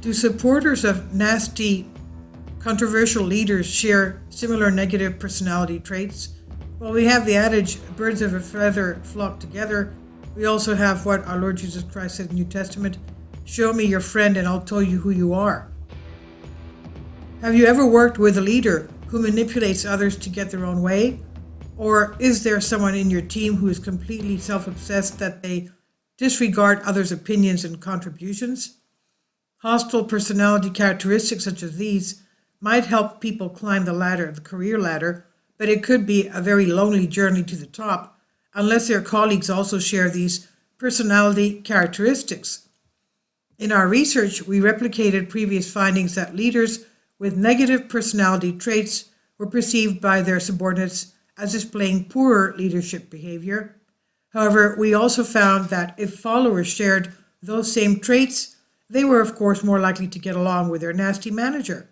Do supporters of nasty, controversial leaders share similar negative personality traits? Well, we have the adage, birds of a feather flock together. We also have what our Lord Jesus Christ said in the New Testament, show me your friend and I'll tell you who you are. Have you ever worked with a leader who manipulates others to get their own way? Or is there someone in your team who is completely self-obsessed that they disregard others' opinions and contributions? Hostile personality characteristics such as these might help people climb the career ladder, but it could be a very lonely journey to the top unless their colleagues also share these personality characteristics. In our research, we replicated previous findings that leaders with negative personality traits were perceived by their subordinates as displaying poorer leadership behavior. However, we also found that if followers shared those same traits, they were of course more likely to get along with their nasty manager.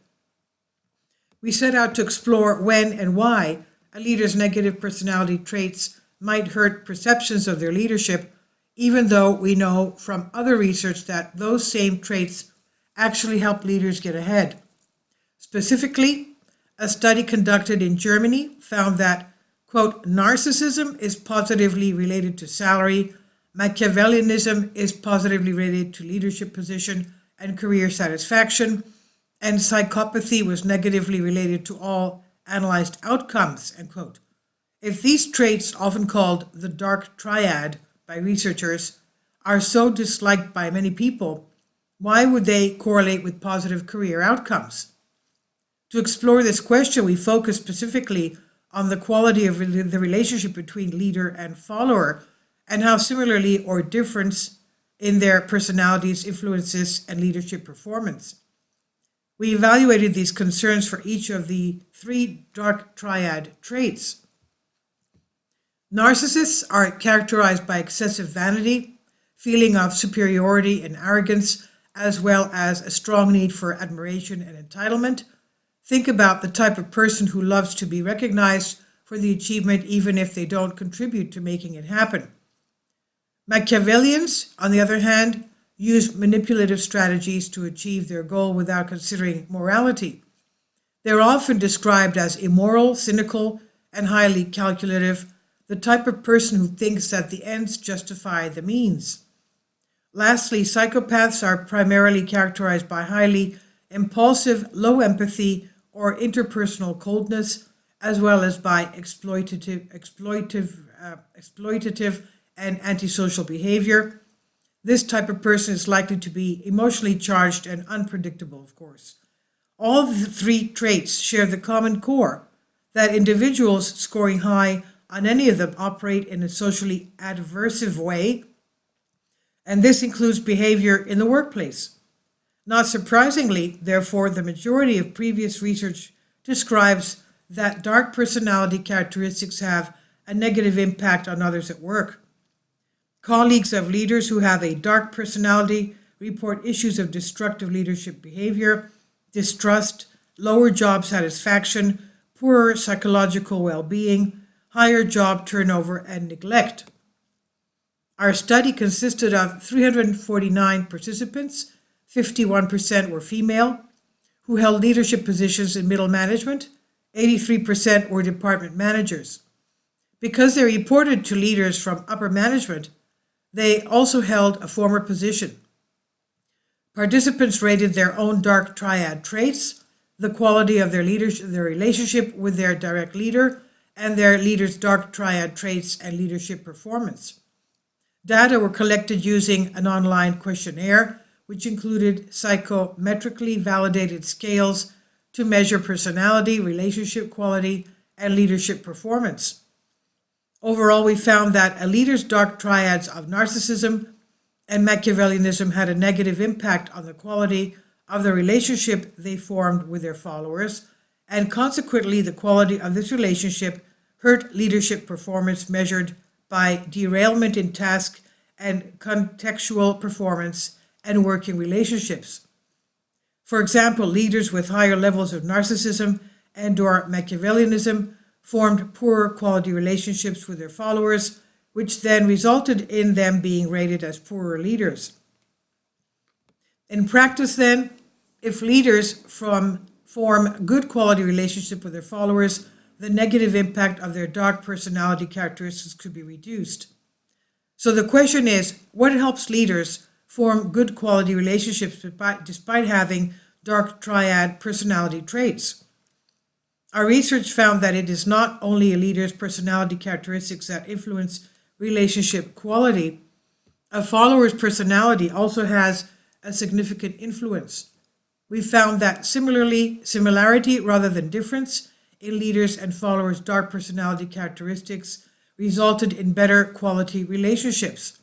We set out to explore when and why a leader's negative personality traits might hurt perceptions of their leadership, even though we know from other research that those same traits actually help leaders get ahead. Specifically, a study conducted in Germany found that, quote, narcissism is positively related to salary, Machiavellianism is positively related to leadership position and career satisfaction, and psychopathy was negatively related to all analyzed outcomes, end quote. If these traits, often called the dark triad by researchers, are so disliked by many people, why would they correlate with positive career outcomes? To explore this question, we focus specifically on the quality of the relationship between leader and follower and how similarly or difference in their personalities influences and leadership performance. We evaluated these concerns for each of the 3 dark triad traits. Narcissists are characterized by excessive vanity, feeling of superiority and arrogance, as well as a strong need for admiration and entitlement. Think about the type of person who loves to be recognized for the achievement even if they don't contribute to making it happen. Machiavellians, on the other hand, use manipulative strategies to achieve their goal without considering morality. They're often described as immoral, cynical, and highly calculative, the type of person who thinks that the ends justify the means. Lastly, psychopaths are primarily characterized by highly impulsive, low empathy, or interpersonal coldness, as well as by exploitative and antisocial behavior. This type of person is likely to be emotionally charged and unpredictable, of course. All the 3 traits share the common core that individuals scoring high on any of them operate in a socially adversive way, and this includes behavior in the workplace. Not surprisingly, therefore, the majority of previous research describes that dark personality characteristics have a negative impact on others at work. Colleagues of leaders who have a dark personality report issues of destructive leadership behavior, distrust, lower job satisfaction, poorer psychological well-being, higher job turnover, and neglect. Our study consisted of 349 participants, 51% were female, who held leadership positions in middle management, 83% were department managers. Because they reported to leaders from upper management, they also held a former position. Participants rated their own dark triad traits, the quality of their relationship with their direct leader, and their leader's dark triad traits and leadership performance. Data were collected using an online questionnaire, which included psychometrically validated scales to measure personality, relationship quality, and leadership performance. Overall, we found that a leader's dark triads of narcissism and Machiavellianism had a negative impact on the quality of the relationship they formed with their followers, and consequently, the quality of this relationship hurt leadership performance measured by derailment in task and contextual performance and working relationships. For example, leaders with higher levels of narcissism and/or Machiavellianism formed poorer quality relationships with their followers, which then resulted in them being rated as poorer leaders. In practice then, If leaders form good quality relationship with their followers, the negative impact of their dark personality characteristics could be reduced. So the question is, what helps leaders form good quality relationships despite having dark triad personality traits? Our research found that it is not only a leader's personality characteristics that influence relationship quality. A follower's personality also has a significant influence. We found that similarity rather than difference in leaders' and followers' dark personality characteristics resulted in better quality relationships.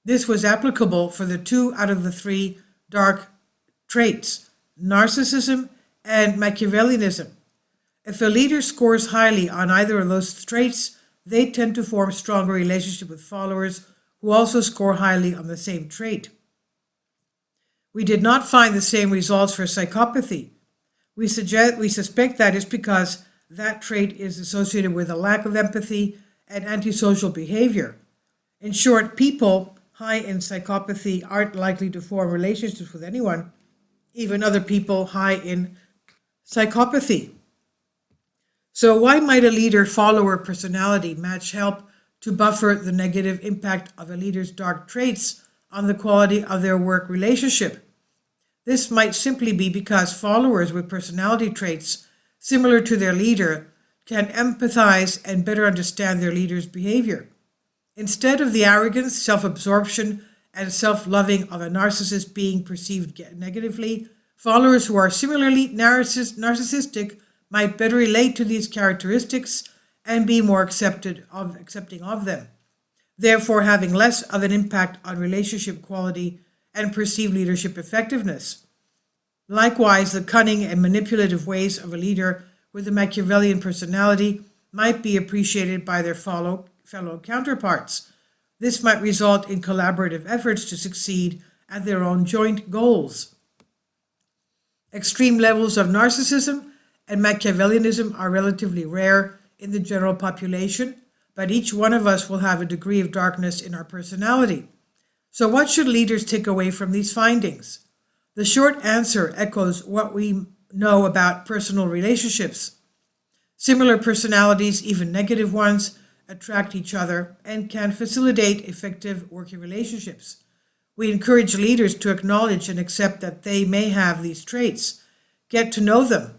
This was applicable for the 2 out of the 3 dark traits, narcissism and Machiavellianism. If a leader scores highly on either of those traits, they tend to form stronger relationships with followers who also score highly on the same trait. We did not find the same results for psychopathy. We suspect that is because that trait is associated with a lack of empathy and antisocial behavior. In short, people high in psychopathy aren't likely to form relationships with anyone, even other people high in psychopathy. So why might a leader-follower personality match help to buffer the negative impact of a leader's dark traits on the quality of their work relationship? This might simply be because followers with personality traits similar to their leader can empathize and better understand their leader's behavior. Instead of the arrogance, self-absorption, and self-loving of a narcissist being perceived negatively, followers who are similarly narcissistic might better relate to these characteristics and be more accepting of them, therefore having less of an impact on relationship quality and perceived leadership effectiveness. Likewise, the cunning and manipulative ways of a leader with a Machiavellian personality might be appreciated by their fellow counterparts. This might result in collaborative efforts to succeed at their own joint goals. Extreme levels of narcissism and Machiavellianism are relatively rare in the general population, but each one of us will have a degree of darkness in our personality. So what should leaders take away from these findings? The short answer echoes what we know about personal relationships. Similar personalities, even negative ones, attract each other and can facilitate effective working relationships. We encourage leaders to acknowledge and accept that they may have these traits. Get to know them.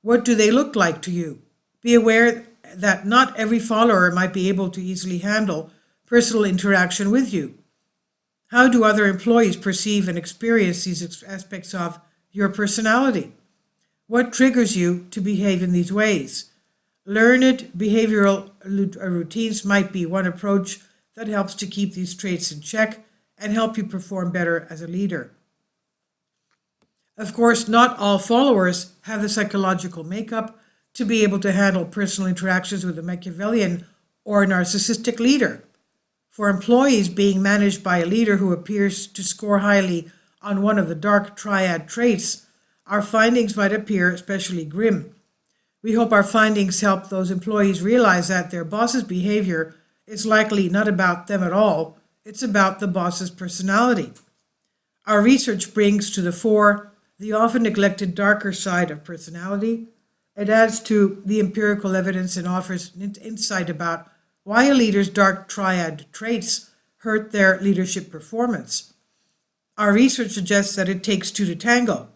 What do they look like to you? Be aware that not every follower might be able to easily handle personal interaction with you. How do other employees perceive and experience these aspects of your personality? What triggers you to behave in these ways? Learned behavioral routines might be one approach that helps to keep these traits in check and help you perform better as a leader. Of course, not all followers have the psychological makeup to be able to handle personal interactions with a Machiavellian or narcissistic leader. For employees being managed by a leader who appears to score highly on one of the dark triad traits, our findings might appear especially grim. We hope our findings help those employees realize that their boss's behavior is likely not about them at all. It's about the boss's personality. Our research brings to the fore the often neglected darker side of personality. It adds to the empirical evidence and offers insight about why a leader's dark triad traits hurt their leadership performance. Our research suggests that it takes two to tango.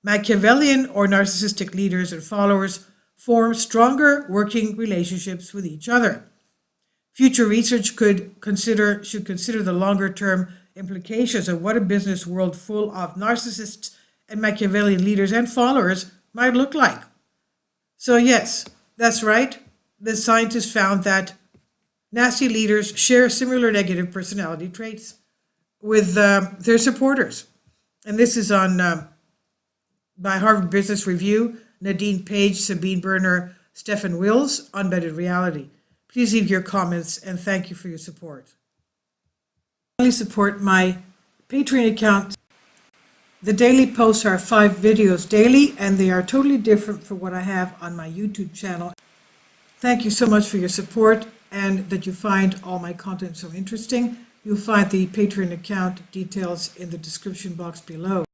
Machiavellian or narcissistic leaders and followers form stronger working relationships with each other. Future research should consider the longer-term implications of what a business world full of narcissists and Machiavellian leaders and followers might look like. So yes, that's right. The scientists found that nasty leaders share similar negative personality traits with their supporters. And this is on by Harvard Business Review, Nadine Page, Sabine Berner, Stefan Wills, Unvetted Reality. Please leave your comments and thank you for your support. Please support my Patreon account. The daily posts are 5 videos daily and they are totally different from what I have on my YouTube channel. Thank you so much for your support and that you find all my content so interesting. You'll find the Patreon account details in the description box below.